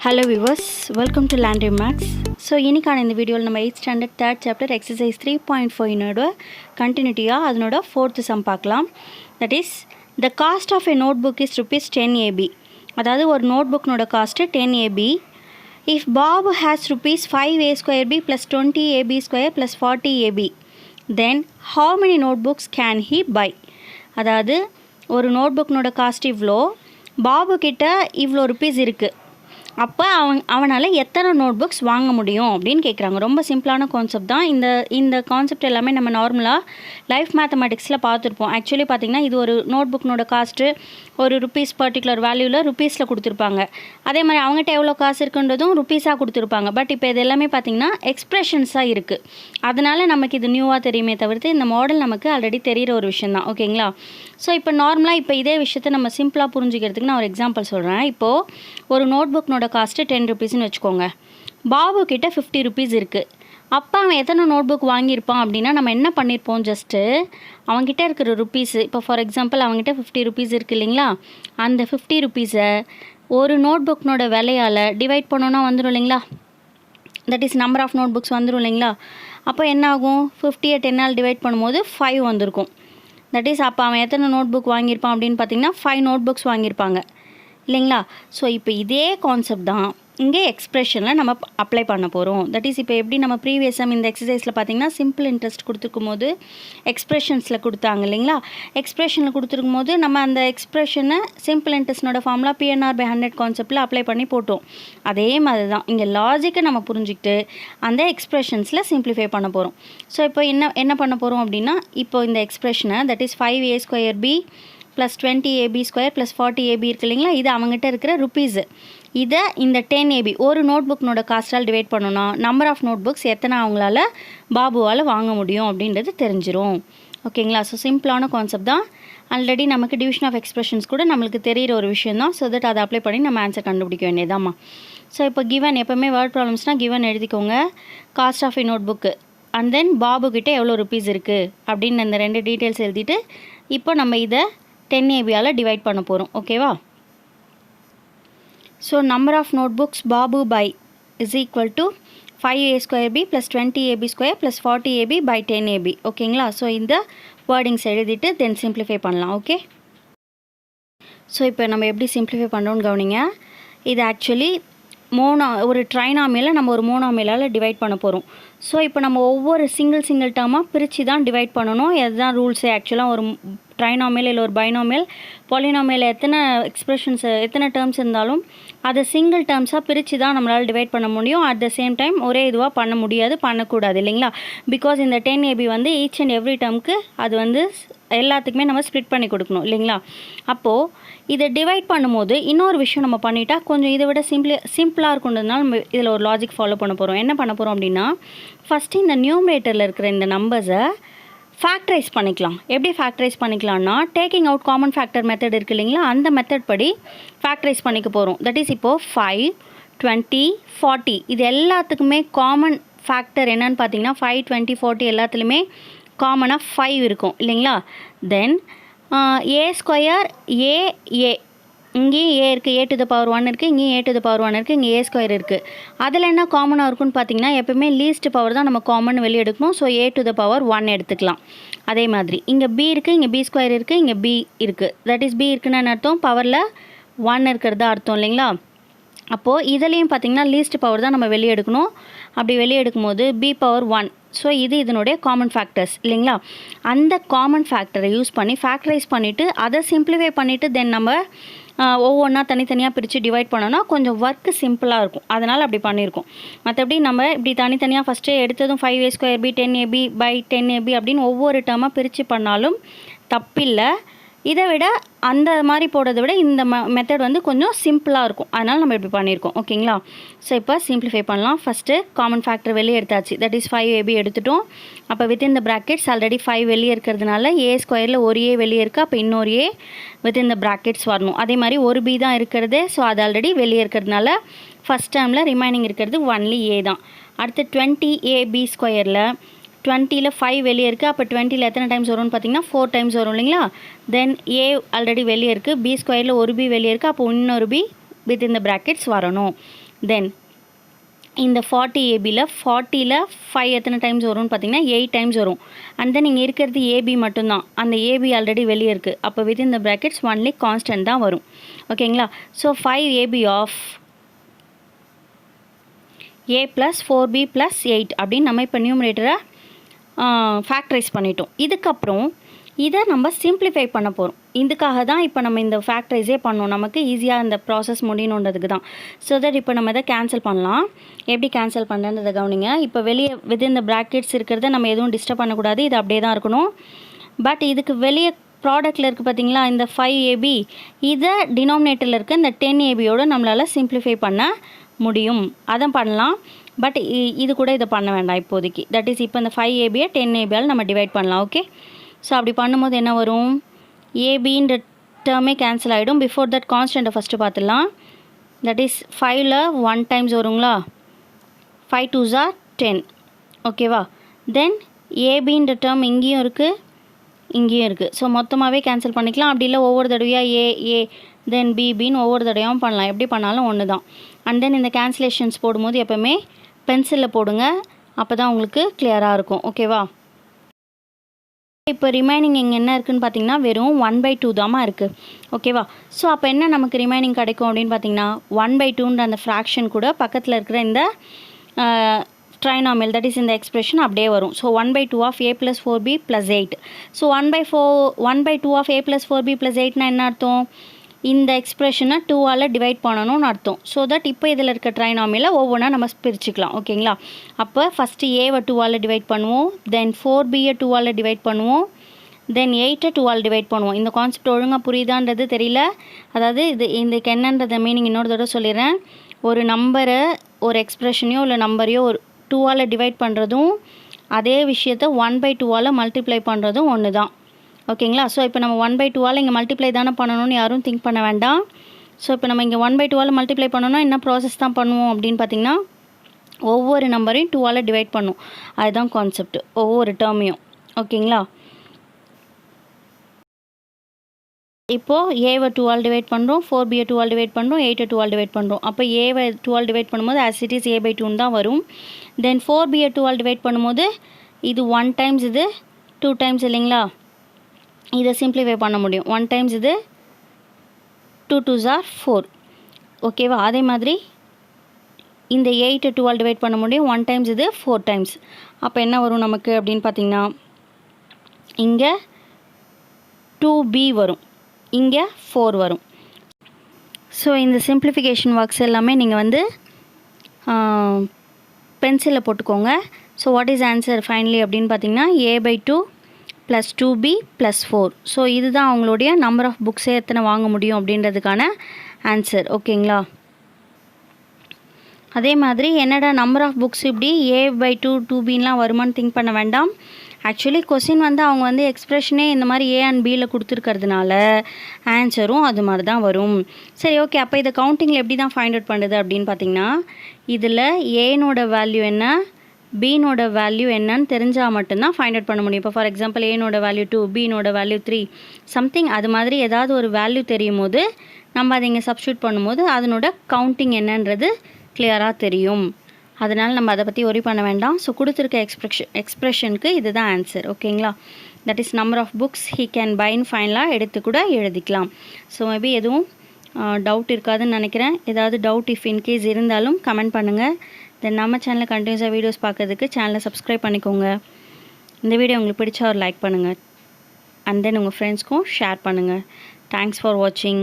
Hello viewers, welcome to Landry Max. So இன்னைக்கான இந்த வீடியோவில் நம்ம 8th standard 3rd chapter exercise 3.4 னோட கண்டினியூட்டியாக அதனோட 4th sum பார்க்கலாம். That is, the cost of a notebook is rupees 10 AB. அதாவது ஒரு நோட்புக்னோட cost 10 AB. If Bob has rupees 5 A square B plus 20 AB square plus 40 AB, then how many notebooks can he buy? அதாவது ஒரு நோட்புக்னோட cost இவ்வளோ, பாபு கிட்ட இவ்வளோ rupees இருக்குது, அப்போ அவனால் எத்தனை நோட்புக்ஸ் வாங்க முடியும் அப்படின்னு கேட்குறாங்க. ரொம்ப சிம்பிளான கான்செப்ட் தான். இந்த கான்செப்ட் எல்லாமே நம்ம நார்மலாக லைஃப் மேத்தமெட்டிக்ஸில் பார்த்துருப்போம். ஆக்சுவலி பார்த்திங்கன்னா இது ஒரு நோட்புக்னோட காஸ்ட்டு ஒரு ருபீஸ் பர்டிகுலர் வேல்யூவில் ருபீஸில் கொடுத்துருப்பாங்க. அதே மாதிரி அவங்ககிட்ட எவ்வளோ காசு இருக்குன்றதும் ருபீஸாக கொடுத்துருப்பாங்க. பட் இப்போ இது எல்லாமே பார்த்திங்கன்னா எக்ஸ்ப்ரெஷன்ஸாக இருக்குது. அதனால் நமக்கு இது நியூவாக தெரியுமே தவிர்த்து இந்த மாடல் நமக்கு ஆல்ரெடி தெரிகிற ஒரு விஷயம் தான். ஓகேங்களா? ஸோ இப்போ நார்மலாக இப்போ இதே விஷயத்தை நம்ம சிம்பிளாக புரிஞ்சுக்கிறதுக்கு நான் ஒரு எக்ஸாம்பிள் சொல்கிறேன். இப்போது ஒரு நோட்புக்னோட காஸ்ட்டு 10 ருபீஸ்னு வச்சுக்கோங்க. பாபு கிட்ட 50 ருபீஸ் இருக்குது. அப்போ அவன் எத்தனை நோட்புக் வாங்கியிருப்பான் அப்படின்னா நம்ம என்ன பண்ணியிருப்போம், ஜஸ்ட்டு அவங்ககிட்ட இருக்கிற ருபீஸு, இப்போ ஃபார் எக்ஸாம்பிள் அவங்ககிட்ட 50 ருபீஸ் இருக்குது இல்லைங்களா, அந்த 50 ருபீஸை ஒரு நோட்புக்னோட விலையால் டிவைட் பண்ணோன்னா வந்துடும் இல்லைங்களா, that is number of notebooks வந்துடும் இல்லைங்களா. அப்போ என்ன ஆகும், 50 10 டிவைட் பண்ணும்போது 5 வந்திருக்கும். தட் இஸ் அப்போ அவன் எத்தனை நோட்புக் வாங்கியிருப்பான் அப்படின்னு பார்த்தீங்கன்னா 5 நோட்புக்ஸ் வாங்கியிருப்பாங்க இல்லைங்களா. ஸோ இப்போ இதே கான்செப்ட் தான் இங்கே எக்ஸ்ப்ரெஷனில் நம்ம அப்ளை பண்ண போகிறோம். தட் இஸ் இப்போ எப்படி நம்ம ப்ரீவியஸாக இந்த எக்ஸசைஸில் பார்த்திங்கன்னா சிம்பிள் இன்ட்ரெஸ்ட் கொடுத்துருக்கும் போது எக்ஸ்ப்ரெஷன்ஸில் கொடுத்தாங்க இல்லைங்களா. எக்ஸ்ப்ரெஷனில் கொடுத்துருக்கும் போது நம்ம அந்த எக்ஸ்ப்ரெஷனை சிம்பிள் இன்ட்ரெஸ்ட்னோட ஃபார்முலா PNR/100 கான்செப்டில் அப்ளை பண்ணி போட்டோம். அதே மாதிரி தான் இங்கே லாஜிக்கை நம்ம புரிஞ்சுக்கிட்டு அந்த எக்ஸ்ப்ரெஷன்ஸில் சிம்பிளிஃபை பண்ண போகிறோம். ஸோ இப்போ என்ன பண்ண போகிறோம் அப்படின்னா, இப்போ இந்த எக்ஸ்ப்ரெஷனை that is 5A square B plus 20 AB square plus 40 AB இருக்குது இல்லைங்களா, இது அவங்ககிட்ட இருக்கிற ருபீஸு, இதை இந்த 10 AB ஒரு நோட்புக்னோட காஸ்ட்டால் டிவைட் பண்ணோன்னா நம்பர் ஆஃப் நோட்புக்ஸ் எத்தனை அவங்களால பாபுவால் வாங்க முடியும் அப்படின்றது தெரிஞ்சிடும். ஓகேங்களா? ஸோ சிம்பிளான கான்செப்ட் தான். ஆல்ரெடி நமக்கு டிவிஷன் ஆஃப் எக்ஸ்பிரஷன்ஸ் கூட நம்மளுக்கு தெரிகிற ஒரு விஷயம் தான். ஸோ தட் அதை அப்ளை பண்ணி நம்ம ஆன்சர் கண்டுபிடிக்க வேண்டியதாம்மா. ஸோ இப்போ கிவன், எப்போவுமே வேர்ட் ப்ராப்ளம்ஸ்னால் கிவன் எழுதிக்கோங்க, cost of a note book and then பாபுக்கிட்ட எவ்வளோ ருபீஸ் இருக்குது அப்படின்னு இந்த 2 டீட்டெயில்ஸ் எழுதிட்டு இப்போ நம்ம இதை 10 ABயால் டிவைட் பண்ண போகிறோம். ஓகேவா? ஸோ நம்பர் ஆஃப் நோட்புக்ஸ் பாபு by is equal to 5A square B plus 20 AB square plus 40 AB by 10 AB. ஓகேங்களா? ஸோ இந்த வேர்டிங்ஸ் எழுதிட்டு தென் சிம்ப்ளிஃபை பண்ணலாம். ஓகே, ஸோ இப்போ நம்ம எப்படி சிம்ப்ளிஃபை பண்ணுறோன்னு கவனிங்க. இது ஆக்சுவலி ஒரு ட்ரைனாமியில் நம்ம ஒரு மோனாமியலால் டிவைட் பண்ண போகிறோம். ஸோ இப்போ நம்ம ஒவ்வொரு சிங்கிள் டேர்மாக பிரித்து தான் டிவைட் பண்ணணும். அதுதான் ரூல்ஸே. ஆக்சுவலாக ஒரு ட்ரைனாமியல் இல்லை ஒரு பைனாமியல் பாலினாமியல் எத்தனை எக்ஸ்ப்ரெஷன்ஸ் எத்தனை டேர்ம்ஸ் இருந்தாலும் அதை சிங்கிள் டேர்ம்ஸாக பிரித்து தான் நம்மளால் டிவைட் பண்ண முடியும். அட் த சேம் டைம் ஒரே இதுவாக பண்ண முடியாது, பண்ணக்கூடாது இல்லைங்களா. பிகாஸ் இந்த 10 AB வந்து ஈச் அண்ட் எவ்ரி டேர்முக்கு அது வந்து எல்லாத்துக்குமே நம்ம ஸ்ப்ளிட் பண்ணி கொடுக்கணும் இல்லைங்களா. அப்போது இதை டிவைட் பண்ணும்போது இன்னொரு விஷயம் நம்ம பண்ணிட்டா கொஞ்சம் இதை விட சிம்பிளாக இருக்குன்றதுனால நம்ம இதில் ஒரு லாஜிக் ஃபாலோ பண்ண போகிறோம். என்ன பண்ண போகிறோம் அப்படின்னா, ஃபஸ்ட்டு இந்த நியூமரேட்டரில் இருக்கிற இந்த நம்பர்ஸை ஃபேக்டரைஸ் பண்ணிக்கலாம். எப்படி ஃபேக்டரைஸ் பண்ணிக்கலாம்னா, taking out common factor method இருக்குது இல்லைங்களா, அந்த மெத்தட் படி ஃபேக்டரைஸ் பண்ணிக்க போகிறோம். தட் இஸ் இப்போது 5, 20, 40 இது எல்லாத்துக்குமே காமன் ஃபேக்டர் என்னன்னு பார்த்தீங்கன்னா 5, 20, 40 எல்லாத்துலேயுமே காமனாக 5 இருக்கும் இல்லைங்களா. தென் A ஸ்கொயர் ஏ இங்கேயும் ஏ இருக்குது, A to the power 1 இருக்குது, இங்கேயும் A to the power 1 இருக்குது, இங்கே A ஸ்கொயர் இருக்குது. அதில் என்ன காமனாக இருக்குன்னு பார்த்தீங்கன்னா எப்போயுமே லீஸ்ட் பவர் தான் நம்ம காமன் வெளியே எடுக்கணும். So A to the power 1 எடுத்துக்கலாம். அதே மாதிரி இங்கே B இருக்குது, இங்கே B ஸ்கொயர் இருக்குது, இங்கே B இருக்குது. தட் இஸ் B இருக்குன்னு அர்த்தம், பவரில் 1 இருக்கிறதா அர்த்தம் இல்லைங்களா. அப்போது இதுலேயும் பார்த்திங்கன்னா லீஸ்ட் பவர் தான் நம்ம வெளியே எடுக்கணும். அப்படி வெளியே எடுக்கும்போது B power 1. ஸோ இது இதனுடைய காமன் ஃபேக்டர்ஸ் இல்லைங்களா. அந்த காமன் ஃபேக்டரை யூஸ் பண்ணி ஃபேக்டரைஸ் பண்ணிவிட்டு அதை சிம்பிளிஃபை பண்ணிவிட்டு தென் நம்ம ஒவ்வொன்றா தனித்தனியாக பிரித்து டிவைட் பண்ணோன்னா கொஞ்சம் ஒர்க்கு சிம்பிளாக இருக்கும். அதனால் அப்படி பண்ணியிருக்கோம். மற்றபடி நம்ம இப்படி தனித்தனியாக ஃபஸ்ட்டு எடுத்ததும் 5A square B 10 AB by 10 AB அப்படின்னு ஒவ்வொரு டேர்மாக பிரித்து பண்ணாலும் தப்பில்லை. இதை விட அந்த மாதிரி போடுறதை விட இந்த மெத்தட் வந்து கொஞ்சம் சிம்பிளாக இருக்கும். அதனால் நம்ம இப்படி பண்ணியிருக்கோம். ஓகேங்களா? ஸோ இப்போ சிம்பிளிஃபை பண்ணலாம். ஃபஸ்ட்டு காமன் ஃபேக்டர் வெளியே எடுத்தாச்சு. தட் இஸ் 5 AB எடுத்துட்டோம். அப்போ வித்தின் த ப்ராக்கெட்ஸ் ஆல்ரெடி 5 வெளியே இருக்கிறதுனால A ஸ்கொயரில் ஒரு A வெளியே இருக்குது, அப்போ இன்னொரு A வித்தின் த ப்ராக்கெட்ஸ் வரணும். அதே மாதிரி ஒரு B தான் இருக்கிறது. ஸோ அது ஆல்ரெடி வெளியே இருக்கிறதுனால ஃபஸ்ட் டேர்மில் ரிமைனிங் இருக்கிறது ஒன்லி A தான். அடுத்து 20 AB ஸ்கொயரில் 20ல் 5 வெளியே இருக்குது. அப்போ 20ல் எத்தனை டைம்ஸ் வரும்னு பார்த்தீங்கன்னா 4 டைம்ஸ் வரும் இல்லைங்களா. தென் A ஆல்ரெடி வெளியே இருக்குது, B ஸ்கொயரில் ஒரு B வெளியே இருக்குது, அப்போ இன்னொரு B வித் இந்த ப்ராக்கெட்ஸ் வரணும். தென் இந்த 40 ஏபியில் 40ல் 5 எத்தனை டைம்ஸ் வரும்னு பார்த்தீங்கன்னா 8 டைம்ஸ் வரும். அண்ட் தென் இங்கே இருக்கிறது ஏபி மட்டும்தான். அந்த ஏபி ஆல்ரெடி வெளியே இருக்குது. அப்போ within the brackets only constant தான் வரும். ஓகேங்களா? So 5 AB of a + 4b + 8 அப்படின்னு நம்ம இப்போ நியூமரேட்டரை ஃபேக்டரைஸ் பண்ணிட்டோம். இதுக்கப்புறம் இதை நம்ம சிம்பிளிஃபை பண்ண போகிறோம். இதுக்காக தான் இப்போ நம்ம இந்த ஃபேக்டரைஸே பண்ணோம். நமக்கு ஈஸியாக இந்த ப்ராசஸ் முடியணுன்றதுக்கு தான். ஸோ தட் இப்போ நம்ம இதை கேன்சல் பண்ணலாம். எப்படி கேன்சல் பண்ணுறதை கவனிங்க. இப்போ வெளியே வித்தின் இந்த ப்ராக்கெட்ஸ் இருக்கிறத நம்ம எதுவும் டிஸ்டர்ப் பண்ணக்கூடாது. இது அப்படியே தான் இருக்கணும். பட் இதுக்கு வெளியே ப்ராடக்ட்டில் இருக்குது பார்த்தீங்களா, இந்த 5ab இதை டினாமினேட்டரில் இருக்க இந்த 10abயோடு நம்மளால் சிம்பிளிஃபை பண்ண முடியும். அதை பண்ணலாம். பட் இது கூட இதை பண்ண வேண்டாம் இப்போதைக்கு. தட் இஸ் இப்போ இந்த 5abயை 10abயால் நம்ம டிவைட் பண்ணலாம். ஓகே. ஸோ அப்படி பண்ணும்போது என்ன வரும், ஏபின்ற டேர்மே கேன்சல் ஆகிடும். பிஃபோர் தட் கான்ஸ்டண்ட்டை ஃபஸ்ட்டு பார்த்துடலாம். தட் இஸ் 5ல் 1 டைம்ஸ் வருங்களா, 5 2s are 10. ஓகேவா? தென் ஏபின்ற டேர்ம் இங்கேயும் இருக்குது, இங்கேயும் இருக்குது. ஸோ மொத்தமாகவே கேன்சல் பண்ணிக்கலாம். அப்படி இல்லை ஒவ்வொரு தடவையாக ஏ தென் பின்னு ஒவ்வொரு தடவையும் பண்ணலாம். எப்படி பண்ணாலும் ஒன்று தான். அண்ட் தென் இந்த கேன்சலேஷன்ஸ் போடும்போது எப்போவுமே பென்சிலில் போடுங்க. அப்போ தான் உங்களுக்கு கிளியராக இருக்கும். ஓகேவா? இப்போ ரிமைனிங் இங்கே என்ன இருக்குதுன்னு பார்த்தீங்கன்னா வெறும் 1/2 தாம்மா இருக்குது. ஓகேவா? ஸோ அப்போ என்ன நமக்கு ரிமைனிங் கிடைக்கும் அப்படின்னு பார்த்தீங்கன்னா 1/2ன்ற அந்த ஃப்ராக்ஷன் கூட பக்கத்தில் இருக்கிற இந்த ட்ரைனாமியல், தட் இஸ் இந்த எக்ஸ்பிரஷன் அப்படியே வரும். So 1/2 of a + 4b + 8. So 1/2 of a + 4b + 8னா என்ன அர்த்தம், இந்த எக்ஸ்பிரஷனை 2ஆல் டிவைட் பண்ணணும்னு அர்த்தம். ஸோ தட் இப்போ இதில் இருக்க ட்ரைனாமியில் ஒவ்வொன்றா நம்ம பிரிச்சுக்கலாம். ஓகேங்களா? அப்போ ஃபஸ்ட்டு ஏவை 2ஆல் டிவைட் பண்ணுவோம், தென் 4bயை 2ஆல் டிவைட் பண்ணுவோம், தென் 8ஐ 2ஆல் டிவைட் பண்ணுவோம். இந்த கான்செப்ட் ஒழுங்காக புரியுதான்றது தெரியல. அதாவது இதுக்கு என்னன்றத மீனிங் இன்னொரு தடவை சொல்லிடுறேன். ஒரு நம்பரை, ஒரு எக்ஸ்பிரஷனையோ இல்லை நம்பரையோ ஒரு 2ஆல் டிவைட் பண்ணுறதும் அதே விஷயத்தை 1/2ஆல் மல்டிப்ளை பண்ணுறதும் ஒன்று தான். ஓகேங்களா? ஸோ இப்போ நம்ம 1/2ஆல் இங்கே மல்டிப்ளை தானே பண்ணணும்னு யாரும் திங்க் பண்ண வேண்டாம். ஸோ இப்போ நம்ம இங்கே 1/2ஆல் மல்டிப்ளை பண்ணணும்னா என்ன ப்ராசஸ் தான் பண்ணுவோம் அப்படின்னு பார்த்தீங்கன்னா ஒவ்வொரு நம்பரையும் 2ஆல் டிவைட் பண்ணும். அதுதான் கான்செப்ட், ஒவ்வொரு டேர்மையும். ஓகேங்களா? இப்போது ஏவை 2ஆல் டிவைட் பண்ணுறோம், 4bயை 2ஆல் டிவைட் பண்ணுறோம், 8ஐ 2ஆல் டிவைட் பண்ணுறோம். அப்போ ஏவை 2ஆல் டிவைட் பண்ணும்போது as it is a/2 தான் வரும். தென் 4bயை 2ஆல் டிவைட் பண்ணும்போது இது 1 டைம்ஸ், இது 2 டைம்ஸ் இல்லைங்களா? இதை சிம்பிளிஃபை பண்ண முடியும். 1 டைம்ஸ் இது 2 2s are 4. ஓகேவா? அதே மாதிரி இந்த 8ஐ 2ஆல் டிவைட் பண்ண முடியும். 1 டைம்ஸ் இது 4 டைம்ஸ். அப்போ என்ன வரும் நமக்கு அப்படின்னு பார்த்தீங்கன்னா இங்கே 2b வரும், இங்கே 4 வரும். ஸோ இந்த சிம்பிளிஃபிகேஷன் ஒர்க்ஸ் எல்லாமே நீங்கள் வந்து பென்சிலில் போட்டுக்கோங்க. So what is answer finally அப்படின்னு பார்த்தீங்கன்னா a/2 + 2b + 4. ஸோ இதுதான் அவங்களுடைய நம்பர் ஆஃப் புக்ஸே எத்தனை வாங்க முடியும் அப்படின்றதுக்கான ஆன்சர். ஓகேங்களா? அதே மாதிரி என்னடா நம்பர் ஆஃப் புக்ஸ் இப்படி a/2 2bலாம் வருமானு திங்க் பண்ண வேண்டாம். ஆக்சுவலி கொஸ்டின் வந்து அவங்க வந்து எக்ஸ்பிரஷனே இந்த மாதிரி a அண்ட் பியில் கொடுத்துருக்கிறதுனால ஆன்சரும் அது மாதிரி தான் வரும். சரி, ஓகே. அப்போ இதை கவுண்டிங்கில் எப்படி தான் ஃபைண்ட் அவுட் பண்ணுறது அப்படின்னு பார்த்தீங்கன்னா இதில் ஏனோட வேல்யூ என்ன, பீனோட வேல்யூ என்னன்னு தெரிஞ்சால் மட்டும்தான் ஃபைண்ட் அவுட் பண்ண முடியும். இப்போ ஃபார் எக்ஸாம்பிள் ஏனோட வேல்யூ 2, பீனோட வேல்யூ 3 சம்திங், அது மாதிரி ஏதாவது ஒரு வேல்யூ தெரியும் போது நம்ம அதை இங்கே சப்ஸ்டியூட் பண்ணும்போது அதனோட கவுண்டிங் என்னன்றது கிளியராக தெரியும். அதனால் நம்ம அதை பற்றி ஒரி பண்ண வேண்டாம். ஸோ கொடுத்துருக்க எக்ஸ்ப்ரெஷனுக்கு இதுதான் ஆன்சர். ஓகேங்களா? That is number of books he can பைன்னு ஃபைனலாக எடுத்து கூட எழுதிக்கலாம். ஸோ மேபி எதுவும் டவுட் இருக்காதுன்னு நினைக்கிறேன். ஏதாவது டவுட் இஃப் இன்கேஸ் இருந்தாலும் கமெண்ட் பண்ணுங்கள். தென் நம்ம சேனலில் கண்டினியூஸாக வீடியோஸ் பார்க்கறதுக்கு சேனலை சப்ஸ்கிரைப் பண்ணிக்கோங்க. இந்த வீடியோ உங்களுக்கு பிடிச்சா ஒரு லைக் பண்ணுங்கள். அண்ட் தென் உங்கள் ஃப்ரெண்ட்ஸ்க்கும் ஷேர் பண்ணுங்கள். தேங்க்ஸ் ஃபார் வாட்சிங்.